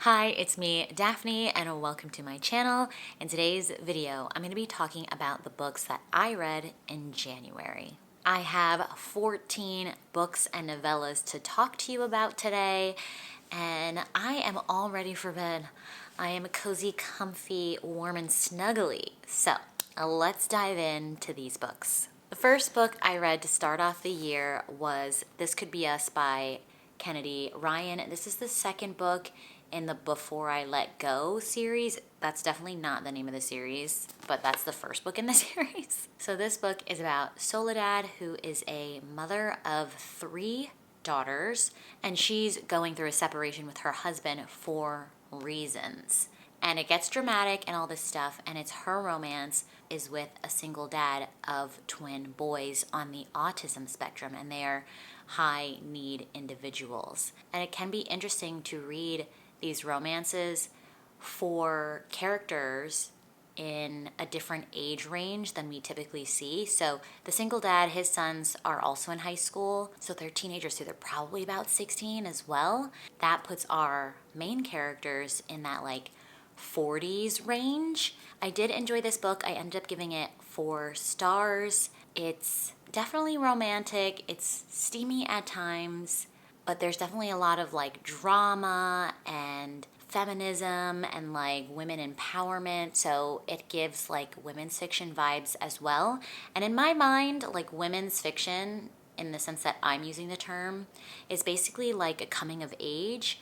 Hi, it's me, Daphne, and welcome to my channel. In today's video, I'm going to be talking about the books that I read in January. I have 14 books and novellas to talk to you about today, and I am all ready for bed. I am cozy, comfy, warm, and snuggly. So let's dive into these books. The first book I read to start off the year was This Could Be Us by Kennedy Ryan. This is the second book in the Before I Let Go series. That's definitely not the name of the series, but that's the first book in the series. So this book is about Soledad, who is a mother of 3 daughters, and she's going through a separation with her husband for reasons. And it gets dramatic and all this stuff, and it's her romance is with a single dad of twin boys on the autism spectrum, and they are high need individuals. And it can be interesting to read these romances for characters in a different age range than we typically see. So the single dad, his sons are also in high school, so they're teenagers, so they're probably about 16 as well. That puts our main characters in that like 40s range. I did enjoy this book. I ended up giving it 4 stars. It's definitely romantic. It's steamy at times, but there's definitely a lot of like drama and feminism and like women empowerment. So it gives like women's fiction vibes as well. And in my mind, like women's fiction, in the sense that I'm using the term, is basically like a coming of age,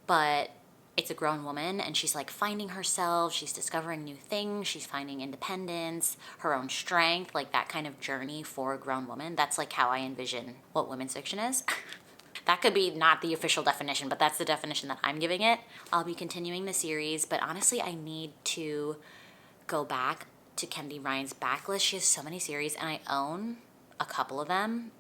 but it's a grown woman and she's like finding herself, she's discovering new things, she's finding independence, her own strength, like that kind of journey for a grown woman. That's like how I envision what women's fiction is. That could be not the official definition, but that's the definition that I'm giving it. I'll be continuing the series, but honestly, I need to go back to Kennedy Ryan's backlist. She has so many series, and I own a couple of them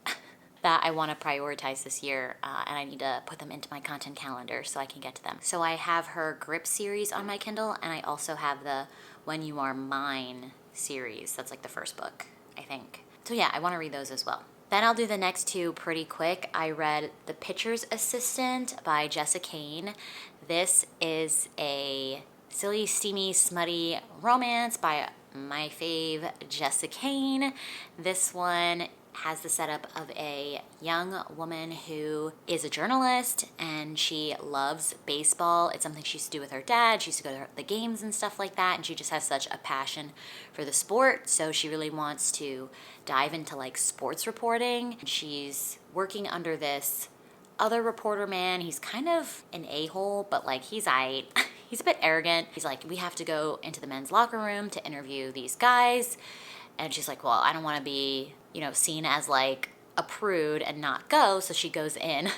that I want to prioritize this year, and I need to put them into my content calendar so I can get to them. So I have her Grip series on my Kindle, and I also have the When You Are Mine series. That's like the first book, I think. So yeah, I want to read those as well. Then I'll do the next 2 pretty quick. I read The Pitcher's Assistant by Jessa Kane. This is a silly, steamy, smutty romance by my fave, Jessa Kane. This one has the setup of a young woman who is a journalist and she loves baseball. It's something she used to do with her dad. She used to go to the games and stuff like that, and she just has such a passion for the sport, so she really wants to dive into like sports reporting. She's working under this other reporter man. He's kind of an a-hole, but like he's aight. He's a bit arrogant. He's like, we have to go into the men's locker room to interview these guys. And she's like, well, I don't want to be, seen as like a prude and not go. So she goes in.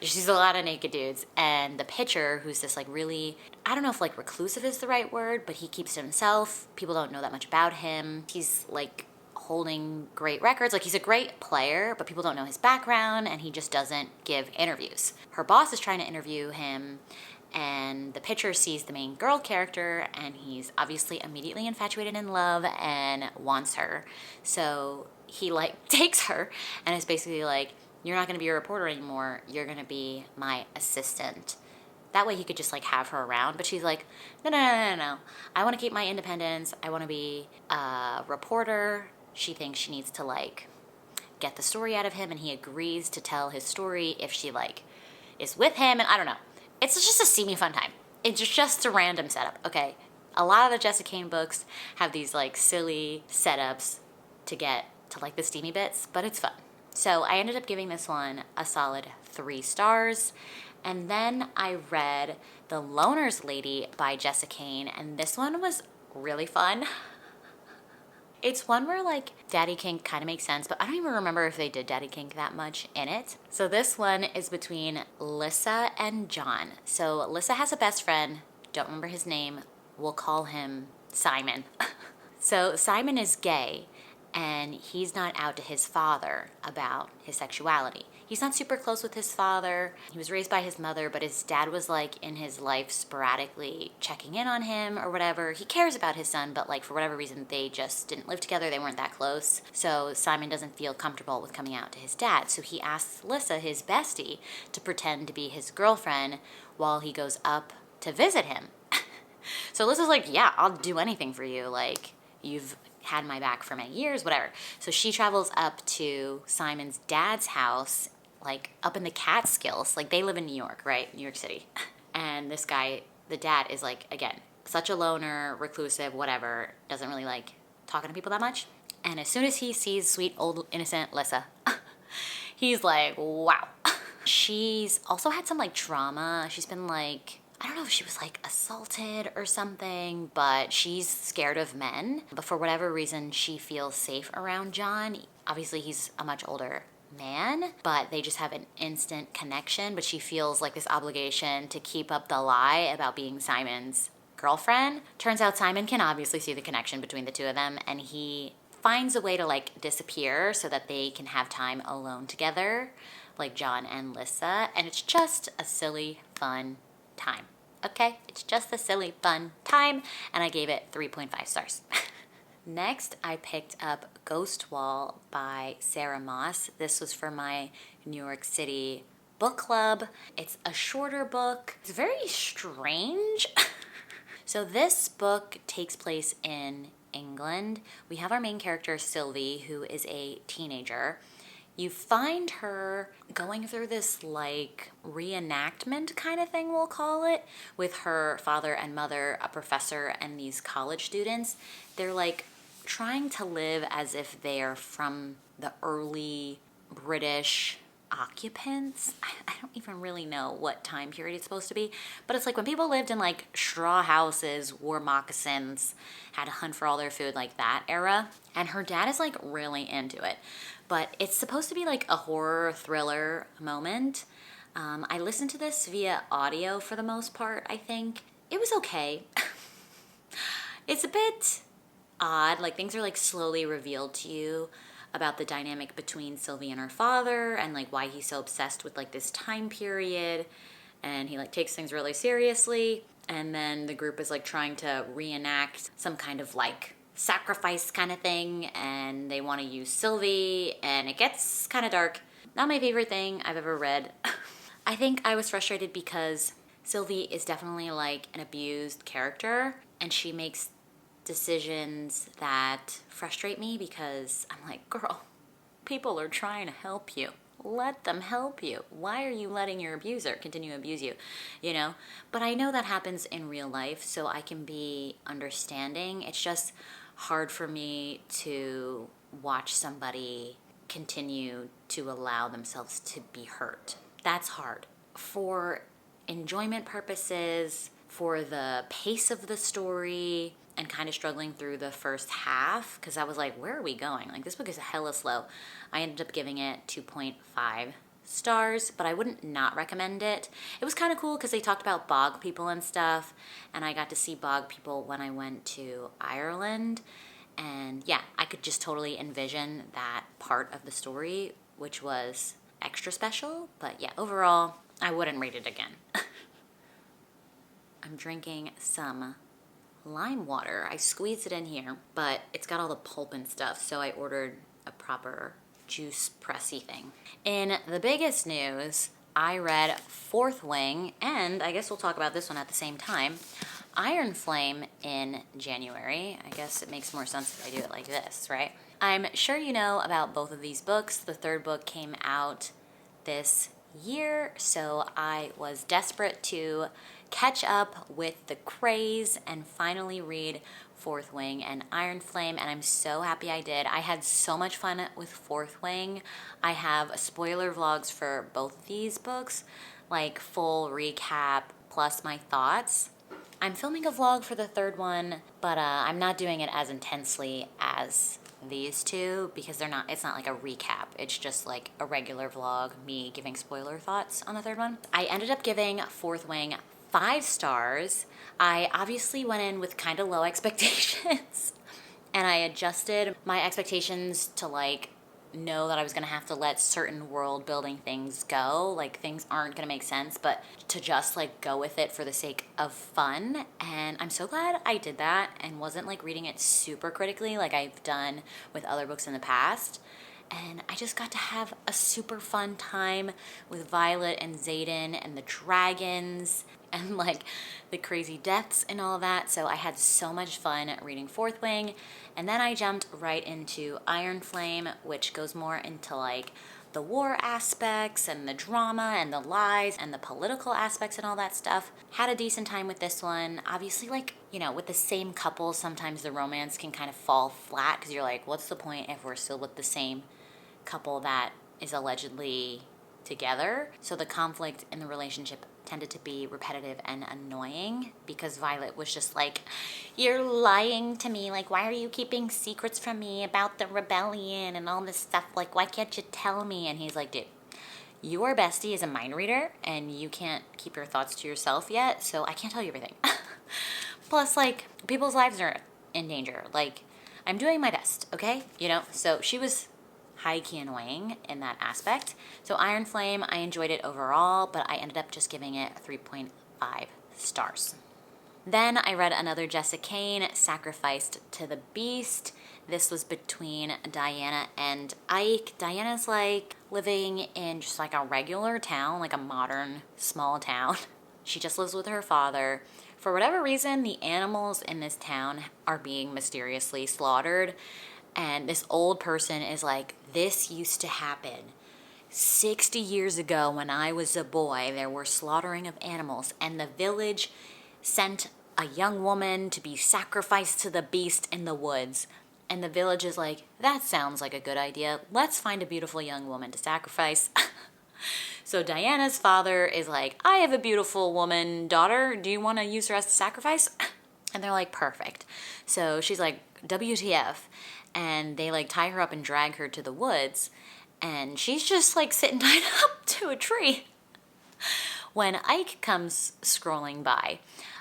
She sees a lot of naked dudes. And the pitcher, who's this like really, I don't know if like reclusive is the right word, but he keeps to himself. People don't know that much about him. He's like holding great records. Like he's a great player, but people don't know his background, and he just doesn't give interviews. Her boss is trying to interview him, and the pitcher sees the main girl character, and he's obviously immediately infatuated in love and wants her. So he like takes her and is basically like, you're not gonna be a reporter anymore, you're gonna be my assistant. That way he could just like have her around, but she's like, no. I wanna keep my independence. I wanna be a reporter. She thinks she needs to like get the story out of him, and he agrees to tell his story if she like is with him, and I don't know. It's just a steamy fun time. It's just a random setup, okay? A lot of the Jessa Kane books have these like silly setups to get to like the steamy bits, but it's fun. So I ended up giving this one a solid 3 stars. And then I read The Loner's Lady by Jessa Kane, and this one was really fun. It's one where like daddy kink kind of makes sense, but I don't even remember if they did daddy kink that much in it. So this one is between Lissa and John. So Lissa has a best friend, don't remember his name, we'll call him Simon. So Simon is gay, and he's not out to his father about his sexuality. He's not super close with his father. He was raised by his mother, but his dad was like in his life sporadically checking in on him or whatever. He cares about his son, but like for whatever reason, they just didn't live together. They weren't that close. So Simon doesn't feel comfortable with coming out to his dad. So he asks Lissa, his bestie, to pretend to be his girlfriend while he goes up to visit him. So Lissa's like, yeah, I'll do anything for you. Like, you've had my back for many years, whatever. So she travels up to Simon's dad's house, like up in the Catskills. Like, they live in New York, right? New York City. And this guy, the dad, is like, again, such a loner, reclusive, whatever, doesn't really like talking to people that much. And as soon as he sees sweet old innocent Lissa, he's like, wow. She's also had some like trauma. She's been like, I don't know if she was like assaulted or something, but she's scared of men. But for whatever reason, she feels safe around John. Obviously, he's a much older man, but they just have an instant connection. But she feels like this obligation to keep up the lie about being Simon's girlfriend. Turns out Simon can obviously see the connection between the two of them, and he finds a way to like disappear so that they can have time alone together, like John and Lissa. And it's just a silly, fun time. Okay, it's just a silly, fun time, and I gave it 3.5 stars. Next, I picked up Ghost Wall by Sarah Moss. This was for my New York City book club. It's a shorter book. It's very strange. So this book takes place in England. We have our main character, Sylvie, who is a teenager. You find her going through this like reenactment kind of thing, we'll call it, with her father and mother, a professor, and these college students. They're like trying to live as if they're from the early British occupants. I don't even really know what time period it's supposed to be, but it's like when people lived in like straw houses, wore moccasins, had to hunt for all their food, like that era. And her dad is like really into it, but it's supposed to be like a horror thriller moment. I listened to this via audio for the most part. I think it was okay. It's a bit odd, like things are like slowly revealed to you about the dynamic between Sylvie and her father, and like why he's so obsessed with like this time period, and he like takes things really seriously. And then the group is like trying to reenact some kind of like sacrifice kind of thing, and they want to use Sylvie, and it gets kind of dark. Not my favorite thing I've ever read. I think I was frustrated because Sylvie is definitely like an abused character, and she makes decisions that frustrate me because I'm like, girl, people are trying to help you. Let them help you. Why are you letting your abuser continue to abuse you? You know? But I know that happens in real life, so I can be understanding. It's just hard for me to watch somebody continue to allow themselves to be hurt. That's hard. For enjoyment purposes, for the pace of the story, and kind of struggling through the first half, because I was like, where are we going? Like, this book is hella slow. I ended up giving it 2.5 stars, but I wouldn't not recommend it. It was kind of cool because they talked about bog people and stuff, and I got to see bog people when I went to Ireland. And yeah, I could just totally envision that part of the story, which was extra special. But yeah, overall, I wouldn't read it again. I'm drinking some lime water. I squeezed it in here, but it's got all the pulp and stuff, so I ordered a proper juice pressy thing. In the biggest news, I read Fourth Wing, and I guess we'll talk about this one at the same time, Iron Flame, in January. I guess it makes more sense if I do it like this, right? I'm sure you know about both of these books. The third book came out this year, so I was desperate to catch up with the craze and finally read Fourth Wing and Iron Flame, and I'm so happy I did. I had so much fun with Fourth Wing. I have spoiler vlogs for both of these books, like full recap plus my thoughts. I'm filming a vlog for the third one, but I'm not doing it as intensely as these two because it's not like a recap. It's just like a regular vlog, me giving spoiler thoughts on the third one. I ended up giving Fourth Wing 5 stars. I obviously went in with kind of low expectations and I adjusted my expectations to like know that I was gonna have to let certain world building things go, like things aren't gonna make sense, but to just like go with it for the sake of fun. And I'm so glad I did that and wasn't like reading it super critically like I've done with other books in the past. And I just got to have a super fun time with Violet and Xaden and the dragons and like the crazy deaths and all that. So I had so much fun reading Fourth Wing. And then I jumped right into Iron Flame, which goes more into like the war aspects and the drama and the lies and the political aspects and all that stuff. Had a decent time with this one. Obviously, like, you know, with the same couple, sometimes the romance can kind of fall flat because you're like, what's the point if we're still with the same couple that is allegedly together? So the conflict in the relationship tended to be repetitive and annoying because Violet was just like, you're lying to me, like why are you keeping secrets from me about the rebellion and all this stuff, like why can't you tell me? And he's like, dude, your bestie is a mind reader and you can't keep your thoughts to yourself yet, so I can't tell you everything. Plus, like, people's lives are in danger. Like, I'm doing my best, okay? You know, so she was high-key annoying in that aspect. So Iron Flame, I enjoyed it overall, but I ended up just giving it 3.5 stars. Then I read another Jessica Cain, Sacrificed to the Beast. This was between Diana and Ike. Diana's like living in just like a regular town, like a modern small town. She just lives with her father. For whatever reason, the animals in this town are being mysteriously slaughtered. And this old person is like, this used to happen 60 years ago when I was a boy. There were slaughtering of animals, and the village sent a young woman to be sacrificed to the beast in the woods. And the village is like, that sounds like a good idea. Let's find a beautiful young woman to sacrifice. So Diana's father is like, I have a beautiful woman daughter. Do you want to use her as a sacrifice? And they're like, perfect. So she's like, WTF. And they like tie her up and drag her to the woods. And she's just like sitting tied up to a tree when Ike comes scrolling by.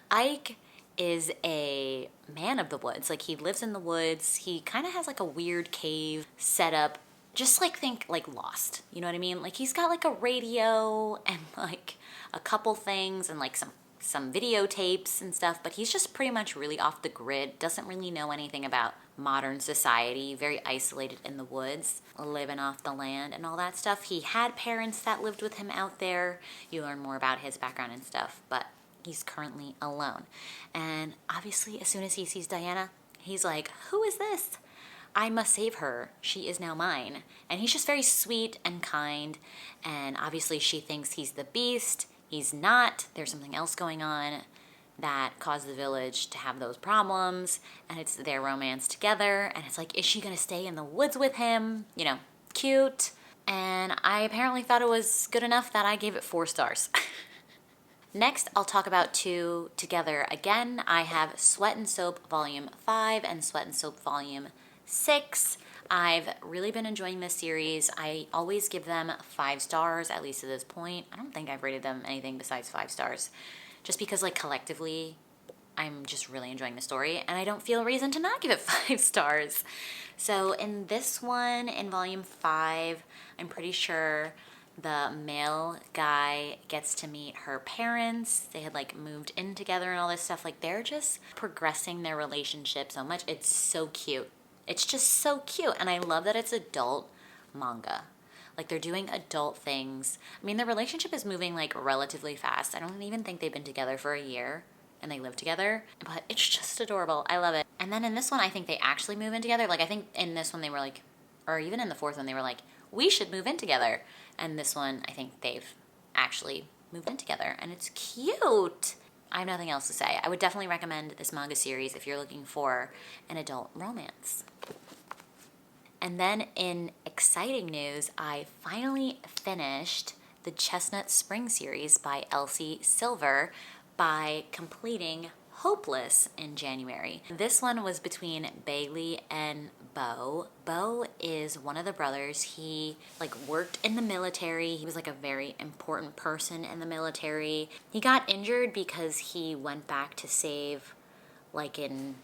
Ike is a man of the woods. Like, he lives in the woods. He kind of has like a weird cave set up. Just like, think like Lost. You know what I mean? Like, he's got like a radio and like a couple things and like some videotapes and stuff, but he's just pretty much really off the grid, doesn't really know anything about modern society, very isolated in the woods, living off the land and all that stuff. He had parents that lived with him out there. You learn more about his background and stuff, but he's currently alone. And obviously, as soon as he sees Diana, he's like, who is this? I must save her. She is now mine. And he's just very sweet and kind. And obviously, she thinks he's the beast. He's not. There's something else going on that caused the village to have those problems, and it's their romance together, and it's like, is she gonna stay in the woods with him? You know, cute. And I apparently thought it was good enough that I gave it 4 stars. Next, I'll talk about 2 together again. I have Sweat and Soap Volume 5 and Sweat and Soap Volume 6. I've really been enjoying this series. I always give them 5 stars, at least at this point. I don't think I've rated them anything besides 5 stars. Just because, like, collectively, I'm just really enjoying the story, and I don't feel a reason to not give it 5 stars. So in this one, in Volume 5, I'm pretty sure the male guy gets to meet her parents. They had, like, moved in together and all this stuff. Like, they're just progressing their relationship so much. It's so cute. It's just so cute, and I love that it's adult manga. Like, they're doing adult things. I mean, their relationship is moving, like, relatively fast. I don't even think they've been together for a year, and they live together. But it's just adorable. I love it. And then in this one, I think they actually move in together. Like, I think in this one they were like, or even in the 4th one, they were like, we should move in together. And this one, I think they've actually moved in together. And it's cute. I have nothing else to say. I would definitely recommend this manga series if you're looking for an adult romance. And then in exciting news, I finally finished the Chestnut Spring series by Elsie Silver by completing Hopeless in January. This one was between Bailey and Bo. Bo is one of the brothers. He like worked in the military. He was like a very important person in the military. He got injured because he went back to save like an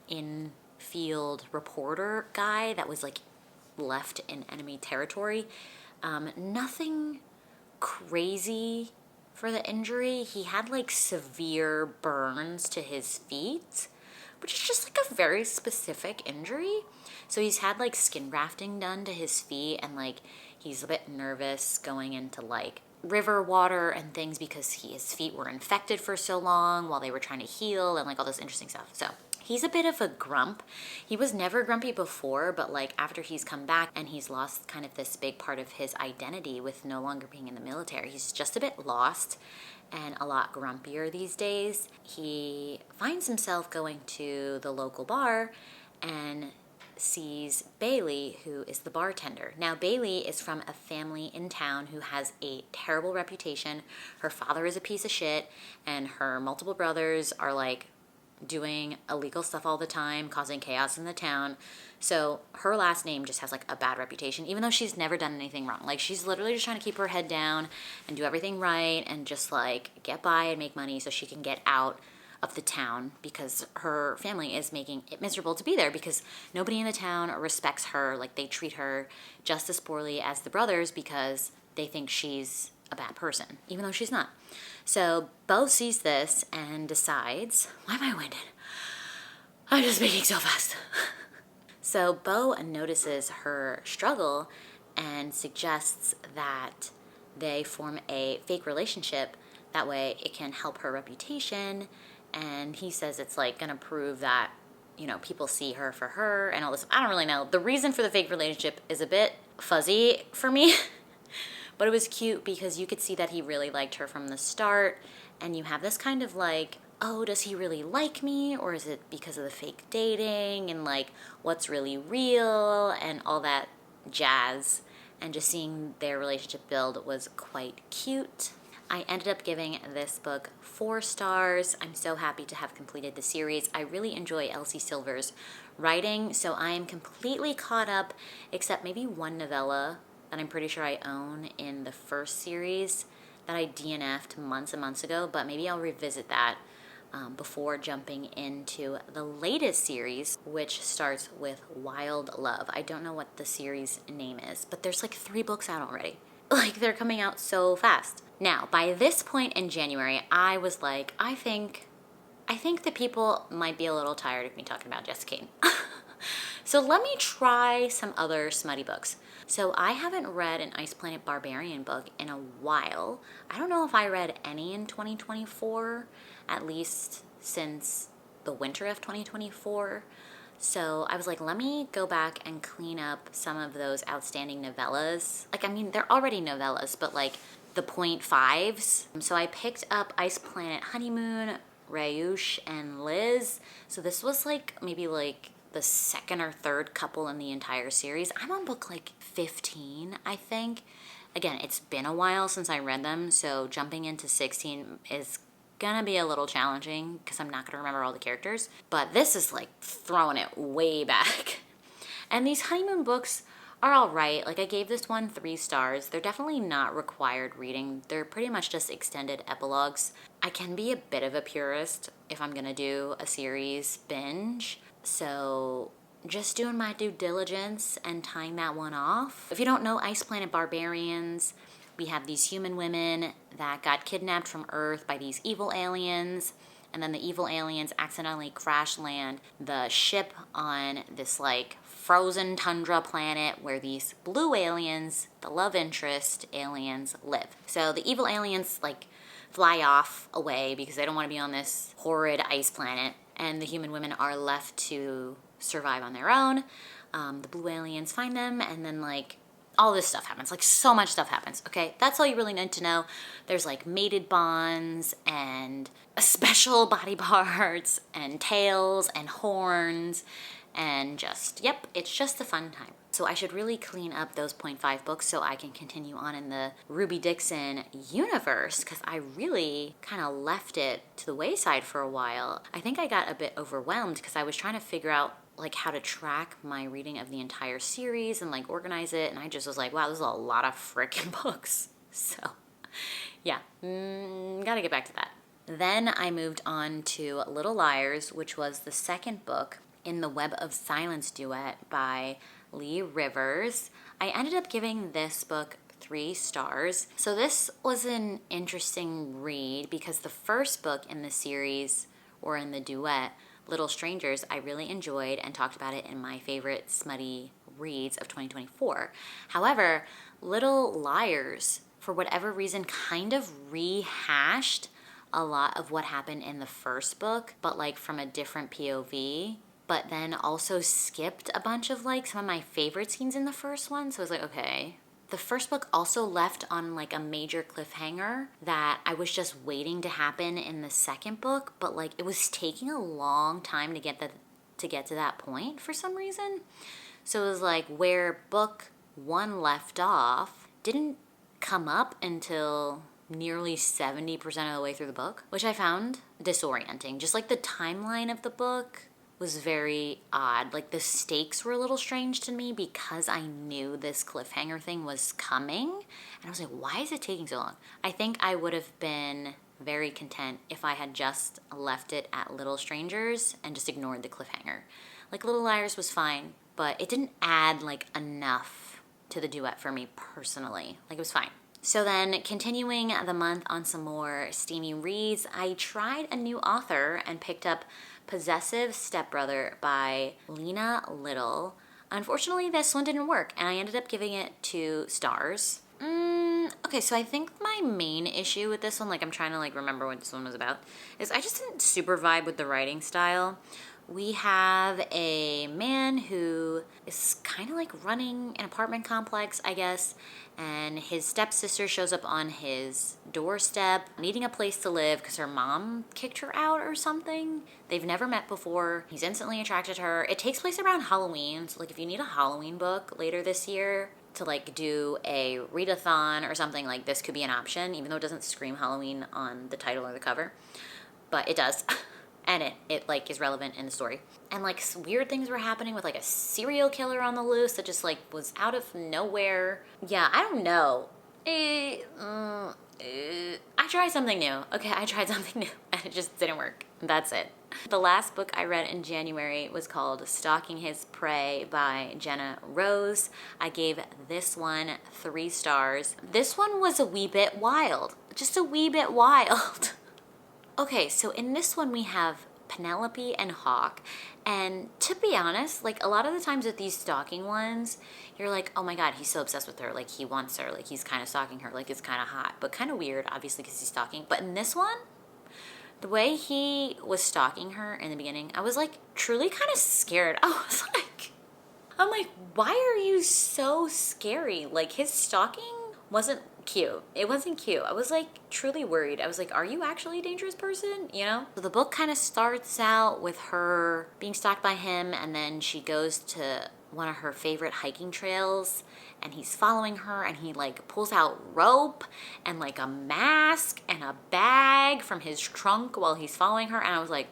in-field reporter guy that was like left in enemy territory. Nothing crazy for the injury. He had like severe burns to his feet, which is just like a very specific injury. So he's had like skin grafting done to his feet, and like he's a bit nervous going into like river water and things because his feet were infected for so long while they were trying to heal and like all this interesting stuff. So he's a bit of a grump. He was never grumpy before, but like after he's come back and he's lost kind of this big part of his identity with no longer being in the military, he's just a bit lost and a lot grumpier these days. He finds himself going to the local bar and sees Bailey, who is the bartender. Now, Bailey is from a family in town who has a terrible reputation. Her father is a piece of shit, and her multiple brothers are like doing illegal stuff all the time, causing chaos in the town. So her last name just has like a bad reputation, even though she's never done anything wrong. Like she's literally just trying to keep her head down and do everything right and just like get by and make money so she can get out of the town, because her family is making it miserable to be there because nobody in the town respects her. Like they treat her just as poorly as the brothers because they think she's a bad person, even though she's not. So Bo sees this and decides, why am I winded? I'm just speaking so fast. So Bo notices her struggle and suggests that they form a fake relationship. That way it can help her reputation. And he says it's like gonna prove that, you know, people see her for her and all this. I don't really know. The reason for the fake relationship is a bit fuzzy for me, but it was cute because you could see that he really liked her from the start. And you have this kind of like, oh, does he really like me? Or is it because of the fake dating and like what's really real and all that jazz. And just seeing their relationship build was quite cute. I ended up giving this book 4 stars. I'm so happy to have completed the series. I really enjoy Elsie Silver's writing, so I am completely caught up, except maybe one novella that I'm pretty sure I own in the first series that I DNF'd months and months ago, but maybe I'll revisit that before jumping into the latest series, which starts with Wild Love. I don't know what the series name is, but there's like 3 books out already. Like they're coming out so fast. Now, by this point in January, I was like, I think that people might be a little tired of me talking about Jessica Cain. So let me try some other smutty books. So I haven't read an Ice Planet Barbarian book in a while. I don't know if I read any in 2024, at least since the winter of 2024. So I was like, let me go back and clean up some of those outstanding novellas. Like, I mean, they're already novellas, but like the 0.5s. So I picked up Ice Planet Honeymoon, Rayush, and Liz. So this was like maybe like the second or third couple in the entire series. I'm on book like 15, I think. Again, it's been a while since I read them, so jumping into 16 is gonna be a little challenging because I'm not gonna remember all the characters, but this is like throwing it way back. And these honeymoon books are all right. Like I gave this one 3 stars. They're definitely not required reading. They're pretty much just extended epilogues. I can be a bit of a purist if I'm gonna do a series binge, so just doing my due diligence and tying that one off. If you don't know Ice Planet Barbarians, we have these human women that got kidnapped from Earth by these evil aliens, and then the evil aliens accidentally crash land the ship on this like frozen tundra planet where these blue aliens, the love interest aliens, live. So the evil aliens like fly off away because they don't want to be on this horrid ice planet, and the human women are left to survive on their own. The blue aliens find them, and then like all this stuff happens. Like so much stuff happens, okay? That's all you really need to know. There's like mated bonds and special body parts and tails and horns and just, yep, it's just a fun time. So I should really clean up those 0.5 books so I can continue on in the Ruby Dixon universe, because I really kind of left it to the wayside for a while. I think I got a bit overwhelmed because I was trying to figure out like how to track my reading of the entire series and like organize it, and I just was like, wow, this is a lot of frickin' books. So yeah, gotta get back to that. Then I moved on to Little Liars, which was the second book in the Web of Silence duet by Lee Rivers. I ended up giving this book 3 stars. So this was an interesting read because the first book in the series, or in the duet, Little Strangers, I really enjoyed and talked about it in my favorite smutty reads of 2024. However, Little Liars, for whatever reason, kind of rehashed a lot of what happened in the first book, but like from a different POV, but then also skipped a bunch of like some of my favorite scenes in the first one. So I was like, okay. The first book also left on like a major cliffhanger that I was just waiting to happen in the second book, but like it was taking a long time to get to that point for some reason. So it was like where book 1 left off didn't come up until nearly 70% of the way through the book, which I found disorienting. Just like the timeline of the book was very odd. Like the stakes were a little strange to me because I knew this cliffhanger thing was coming. And I was like, why is it taking so long? I think I would have been very content if I had just left it at Little Strangers and just ignored the cliffhanger. Like Little Liars was fine, but it didn't add like enough to the duet for me personally. Like it was fine. So then continuing the month on some more steamy reads, I tried a new author and picked up Possessive Stepbrother by Lena Little. Unfortunately, this one didn't work and I ended up giving it 2 stars. Okay, so I think my main issue with this one, like I'm trying to like remember what this one was about, is I just didn't super vibe with the writing style. We have a man who is kind of like running an apartment complex, I guess, and his stepsister shows up on his doorstep needing a place to live because her mom kicked her out or something. They've never met before. He's instantly attracted to her. It takes place around Halloween, so like if you need a Halloween book later this year to like do a readathon or something, like this could be an option, even though it doesn't scream Halloween on the title or the cover, but it does. And it like is relevant in the story. And like weird things were happening with like a serial killer on the loose that just like was out of nowhere. Yeah, I don't know. I tried something new. Okay, I tried something new and it just didn't work. That's it. The last book I read in January was called Stalking His Prey by Jenna Rose. I gave this one 3 stars. This one was a wee bit wild. Just a wee bit wild. Okay, so in this one we have Penelope and Hawk, and to be honest, like a lot of the times with these stalking ones, you're like, oh my god, he's so obsessed with her, like he wants her, like he's kind of stalking her, like it's kind of hot, but kind of weird, obviously, because he's stalking. But in this one, the way he was stalking her in the beginning, I was like truly kind of scared. I'm like, why are you so scary? Like his stalking wasn't cute. It wasn't cute. I was like truly worried. I was like, are you actually a dangerous person? You know? So the book kind of starts out with her being stalked by him, and then she goes to one of her favorite hiking trails and he's following her and he like pulls out rope and like a mask and a bag from his trunk while he's following her, and I was like,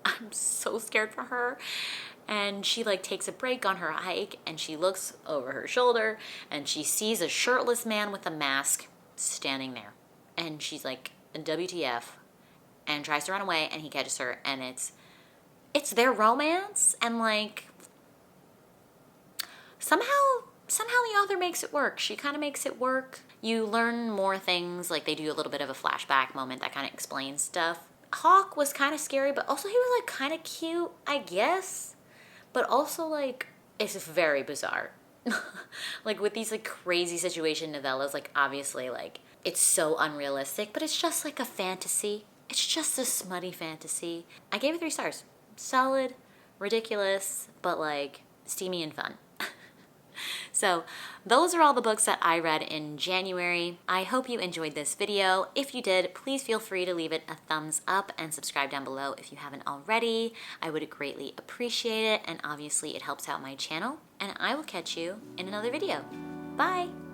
I'm so scared for her. And she like takes a break on her hike and she looks over her shoulder and she sees a shirtless man with a mask standing there. And she's like, WTF, and tries to run away, and he catches her, and it's their romance, and like somehow the author makes it work. She kind of makes it work. You learn more things, like they do a little bit of a flashback moment that kind of explains stuff. Hawk was kind of scary, but also he was like kind of cute, I guess. But also, like, it's very bizarre. Like, with these, like, crazy situation novellas, like, obviously, like, it's so unrealistic, but it's just, like, a fantasy. It's just a smutty fantasy. I gave it 3 stars. Solid, ridiculous, but, like, steamy and fun. So those are all the books that I read in January. I hope you enjoyed this video. If you did, please feel free to leave it a thumbs up and subscribe down below if you haven't already. I would greatly appreciate it, and obviously it helps out my channel. And I will catch you in another video. Bye!